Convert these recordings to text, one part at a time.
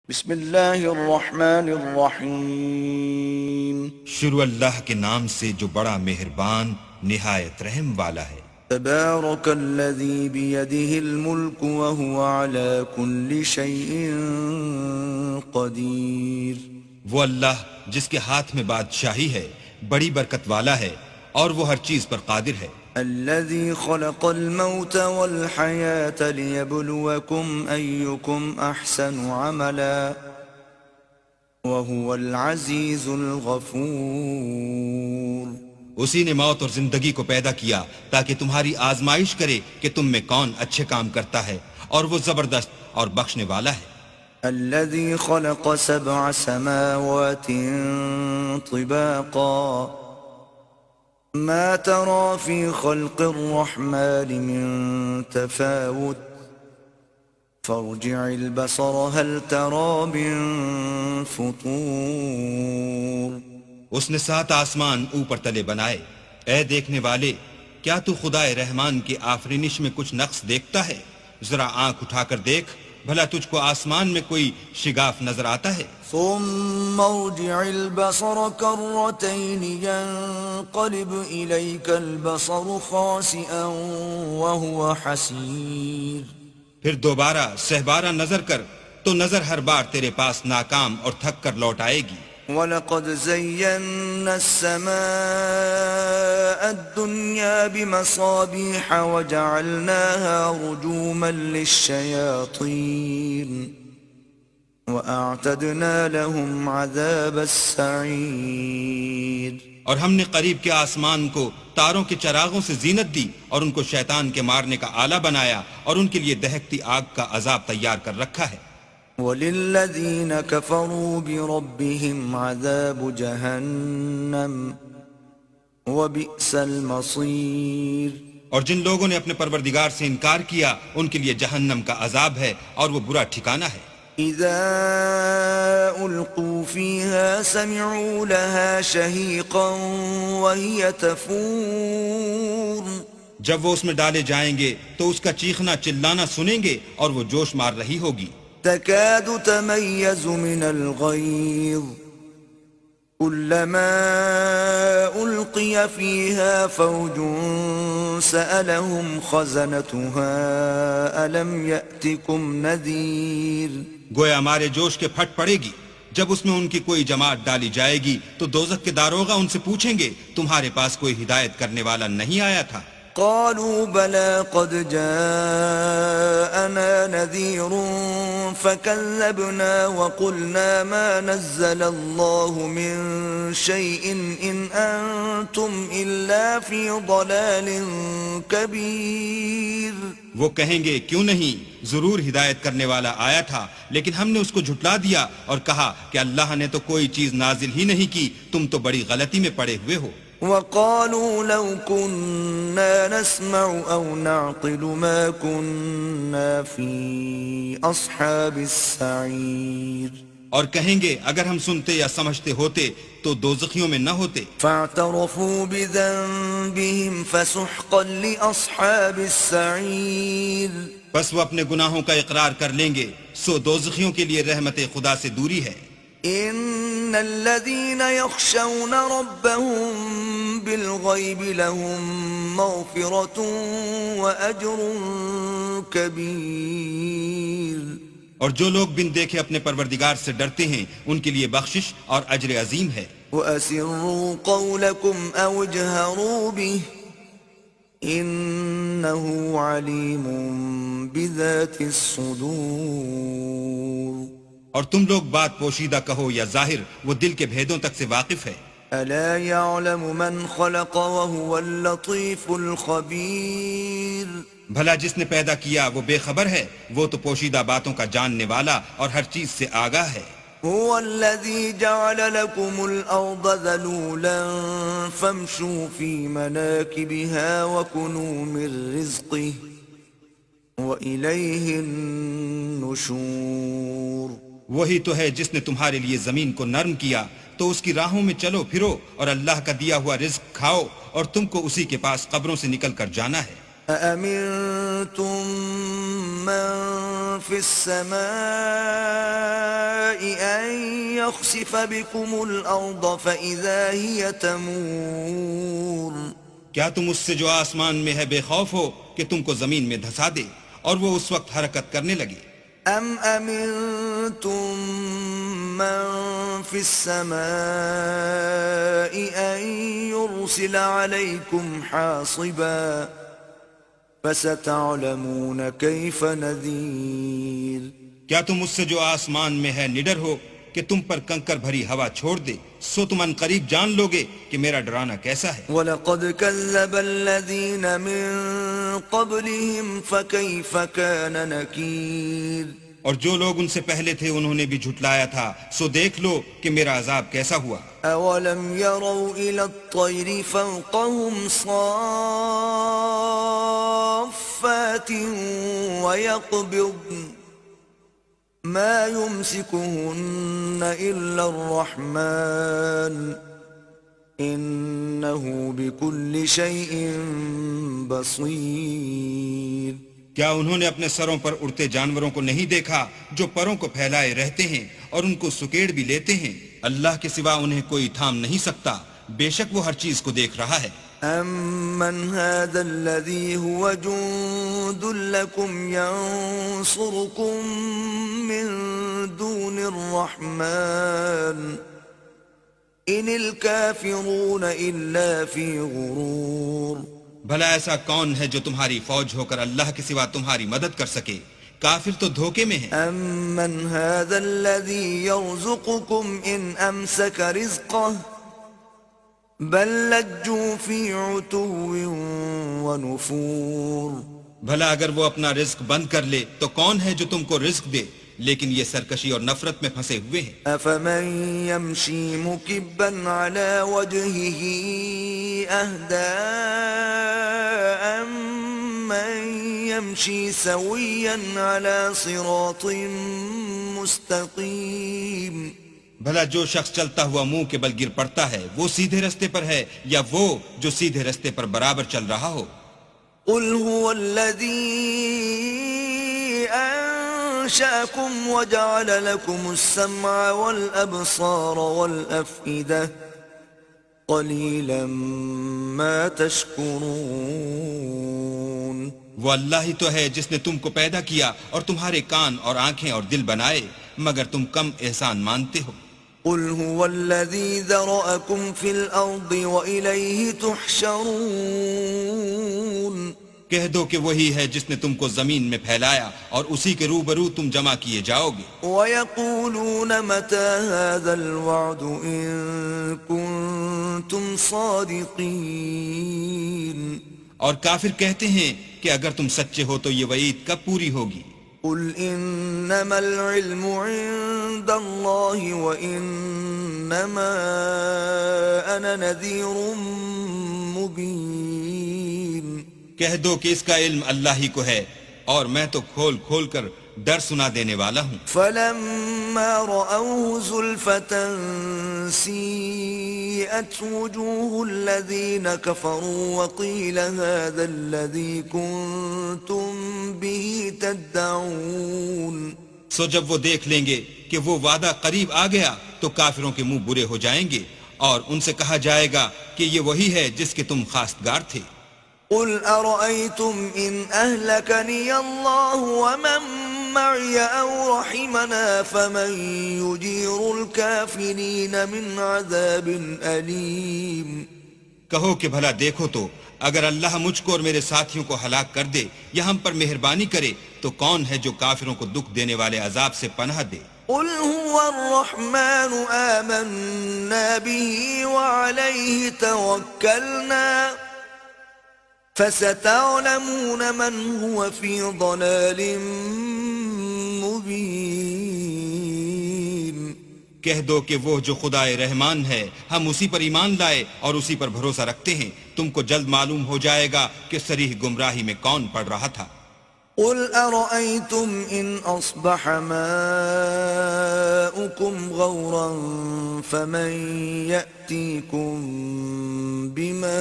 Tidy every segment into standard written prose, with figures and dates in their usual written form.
بسم اللہ الرحمن الرحیم شروع اللہ کے نام سے جو بڑا مہربان نہایت رحم والا ہے۔ تبارک الذی بیدہ الملک وہو علی کل شیء قدیر۔ وہ اللہ جس کے ہاتھ میں بادشاہی ہے بڑی برکت والا ہے اور وہ ہر چیز پر قادر ہے۔ الذي خلق الموت والحياة ليبلوكم أيكم أحسن عملا وهو العزيز الغفور۔ اسی نے موت اور زندگی کو پیدا کیا تاکہ تمہاری آزمائش کرے کہ تم میں کون اچھے کام کرتا ہے، اور وہ زبردست اور بخشنے والا ہے۔ الذي خلق 7 سماوات طباقا ما ترى في خلق الرحمن من تفاوت فارجع البصر هل ترى من فطور۔ اس نے 7 آسمان اوپر تلے بنائے۔ اے دیکھنے والے، کیا تو خدائے رحمان کی آفرینش میں کچھ نقص دیکھتا ہے؟ ذرا آنکھ اٹھا کر دیکھ، بھلا تجھ کو آسمان میں کوئی شگاف نظر آتا ہے؟ ثم ارجع البصر كرتين ينقلب إليك البصر خاسئا وهو حسير۔ پھر دوبارہ سہبارہ نظر کر تو نظر ہر بار تیرے پاس ناکام اور تھک کر لوٹ آئے گی۔ وَلَقَدْ زَيَّنَّا السَّمَاءَ الدُّنْيَا بِمَصَابِيحَ وَجَعَلْنَاهَا رُجُومًا لِلشَّيَاطِينِ وَأَعْتَدْنَا لَهُمْ عَذَابَ السَّعِيرِ۔ اور ہم نے قریب کے آسمان کو تاروں کے چراغوں سے زینت دی اور ان کو شیطان کے مارنے کا آلہ بنایا اور ان کے لیے دہکتی آگ کا عذاب تیار کر رکھا ہے۔ وَلِلَّذِينَ كَفَرُوا بِرَبِّهِمْ عَذَابُ جَهَنَّمَ وَبِئْسَ الْمَصِيرُ۔ اور جن لوگوں نے اپنے پروردگار سے انکار کیا ان کے لیے جہنم کا عذاب ہے اور وہ برا ٹھکانہ ہے۔ اذا القوا فيها سمعوا لها شهيقا وهي تفور۔ جب وہ اس میں ڈالے جائیں گے تو اس کا چیخنا چلانا سنیں گے اور وہ جوش مار رہی ہوگی۔ تكاد تميز من الغيظ كلما ألقي فيها فوج سألهم خزنتها ألم يأتكم نذير۔ گویا ہمارے جوش کے پھٹ پڑے گی جب اس میں ان کی کوئی جماعت ڈالی جائے گی تو دوزخ کے داروغہ ان سے پوچھیں گے تمہارے پاس کوئی ہدایت کرنے والا نہیں آیا تھا؟ قالوا بلى قد جاءنا نذير فكذبنا وقلنا ما نزل الله من شيء إن أنتم إلا في ضلال كبير۔ وہ کہیں گے کیوں نہیں، ضرور ہدایت کرنے والا آیا تھا، لیکن ہم نے اس کو جھٹلا دیا اور کہا کہ اللہ نے تو کوئی چیز نازل ہی نہیں کی، تم تو بڑی غلطی میں پڑے ہوئے ہو۔ وقالوا لو كنا نسمع أو نعقل ما كنا في أصحاب السعير۔ اور کہیں گے اگر ہم سنتے یا سمجھتے ہوتے تو دوزخیوں میں نہ ہوتے۔ فاعترفوا بذنبهم فسحقا لأصحاب السعير۔ بس وہ اپنے گناہوں کا اقرار کر لیں گے، سو دوزخیوں کے لیے رحمت خدا سے دوری ہے۔ ان الذين يخشون ربهم بالغيب لهم مغفرة وأجر كبير۔ اور جو لوگ بن دیکھے اپنے پروردگار سے ڈرتے ہیں ان کے لیے بخشش اور اجر عظیم ہے۔ وَأَسِرُّوا قَوْلَكُمْ أَوْ اجْهَرُوا بِهِ إِنَّهُ عَلِيمٌ بِذَاتِ الصُّدُورِ۔ اور تم لوگ بات پوشیدہ کہو یا ظاہر، وہ دل کے بھیدوں تک سے واقف ہے۔ أَلَا يَعْلَمُ مَنْ خَلَقَ وَهُوَ اللَّطِيفُ الْخَبِيرُ۔ بھلا جس نے پیدا کیا وہ بے خبر ہے، وہ تو پوشیدہ باتوں کا جاننے والا اور ہر چیز سے آگاہ ہے۔ هو الذي جعل لكم الأرض ذلولا فامشوا في مناكبها وكلوا من رزقه وإليه النشور۔ وہی تو ہے جس نے تمہارے لیے زمین کو نرم کیا تو اس کی راہوں میں چلو پھرو اور اللہ کا دیا ہوا رزق کھاؤ اور تم کو اسی کے پاس قبروں سے نکل کر جانا ہے۔ أأمنتم من في السماء أن يخسف بكم الأرض فإذا هي تمور کیا تم اس سے جو آسمان میں ہے بے خوف ہو کہ تم کو زمین میں دھسا دے اور وہ اس وقت حرکت کرنے لگے؟ أم أمنتم من في السماء أن يرسل عليكم حاصبا فستعلمون كيف نذير کیا تم اس سے جو آسمان میں ہے نڈر ہو کہ تم پر کنکر بھری ہوا چھوڑ دے، سو تم ان قریب جان لوگے کہ میرا ڈرانا کیسا ہے۔ وَلَقَدْ كَذَّبَ الَّذِينَ مِن قَبْلِهِمْ فَكَيْفَ كَانَ نَكِيرٌ اور جو لوگ ان سے پہلے تھے انہوں نے بھی جھٹلایا تھا، سو دیکھ لو کہ میرا عذاب کیسا ہوا۔ أَوَلَمْ يَرَوْا إِلَى الطَّيْرِ فَوْقَهُمْ صَافَّاتٍ وَيَقْبِضْنَ ما يمسكهن إلا الرحمن إنه بكل شيء بصير کیا انہوں نے اپنے سروں پر اڑتے جانوروں کو نہیں دیکھا جو پروں کو پھیلائے رہتے ہیں اور ان کو سکیڑ بھی لیتے ہیں؟ اللہ کے سوا انہیں کوئی تھام نہیں سکتا، بے شک وہ ہر چیز کو دیکھ رہا ہے۔ أَمَّنْ هَذَا الَّذِي هُوَ جُندٌ لَكُمْ يَنصُرُكُم مِّن دُونِ الرَّحْمَنِ إِنِ الْكَافِرُونَ إِلَّا فِي غُرُورٍ بھلا ایسا کون ہے جو تمہاری فوج ہو کر اللہ کے سوا تمہاری مدد کر سکے؟ کافر تو دھوکے میں ہیں۔ أَمَّنْ هَذَا الَّذِي يَرْزُقُكُمْ إِنْ أَمْسَكَ رِزْقَهُ بل لجوا فی عتو ونفور بھلا اگر وہ اپنا رزق بند کر لے تو کون ہے جو تم کو رزق دے؟ لیکن یہ سرکشی اور نفرت میں پھنسے ہوئے ہیں۔ افمن یمشی مکبا علی وجہہ اہدی امن یمشی سویا علی صراط مستقیم بھلا جو شخص چلتا ہوا منہ کے بل گر پڑتا ہے وہ سیدھے رستے پر ہے یا وہ جو سیدھے رستے پر برابر چل رہا ہو؟ قل هو الذي انشأكم وجعل لكم السمع والابصار والافئدة قليلا ما تشكرون وہ اللہ ہی تو ہے جس نے تم کو پیدا کیا اور تمہارے کان اور آنکھیں اور دل بنائے، مگر تم کم احسان مانتے ہو۔ قل هو الذي ذرأكم في الأرض وإليه تحشرون کہہ دو کہ وہی ہے جس نے تم کو زمین میں پھیلایا اور اسی کے روبرو تم جمع کیے جاؤ گے۔ وَيَقُولُونَ مَتَى هَذَا الْوَعْدُ إِن كُنتُمْ صَادِقِينَ اور کافر کہتے ہیں کہ اگر تم سچے ہو تو یہ وعید کب پوری ہوگی؟ قل انما العلم عند الله وانما انا نذير مبين کہہ دو کہ اس کا علم اللہ ہی کو ہے اور میں تو کھول کھول کر ڈر سنا دینے والا ہوں۔ فلما رأوه زلفة سيئت وجوه الذين كفروا وقيل هذا الذي كنتم به تدعون سو جب وہ دیکھ لیں گے کہ وہ وعدہ قریب آ گیا تو کافروں کے منہ برے ہو جائیں گے اور ان سے کہا جائے گا کہ یہ وہی ہے جس کے تم خواستگار تھے۔ قل أرأيتم إن أهلكني الله ومن معي أو رحمنا فمن يجير الكافرين من عذاب أليم کہو کہ بھلا دیکھو تو اگر اللہ مجھ کو اور میرے ساتھیوں کو ہلاک کر دے یا ہم پر مہربانی کرے تو کون ہے جو کافروں کو دکھ دینے والے عذاب سے پناہ دے؟ قل هو الرحمن آمنا به وعليه توكلنا فستعلمون من هو في ضلال مبين کہہ دو کہ وہ جو خدائے رحمان ہے ہم اسی پر ایمان لائے اور اسی پر بھروسہ رکھتے ہیں، تم کو جلد معلوم ہو جائے گا کہ صریح گمراہی میں کون پڑ رہا تھا۔ قل أرأيتم إن أصبح ماؤكم غورا فمن يأتيكم بماء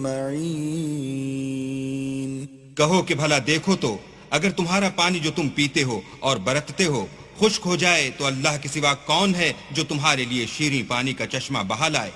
معين کہو کہ بھلا دیکھو تو اگر تمہارا پانی جو تم پیتے ہو اور برتتے ہو خشک ہو جائے تو اللہ کے سوا کون ہے جو تمہارے لیے شیریں پانی کا چشمہ بہا لائے؟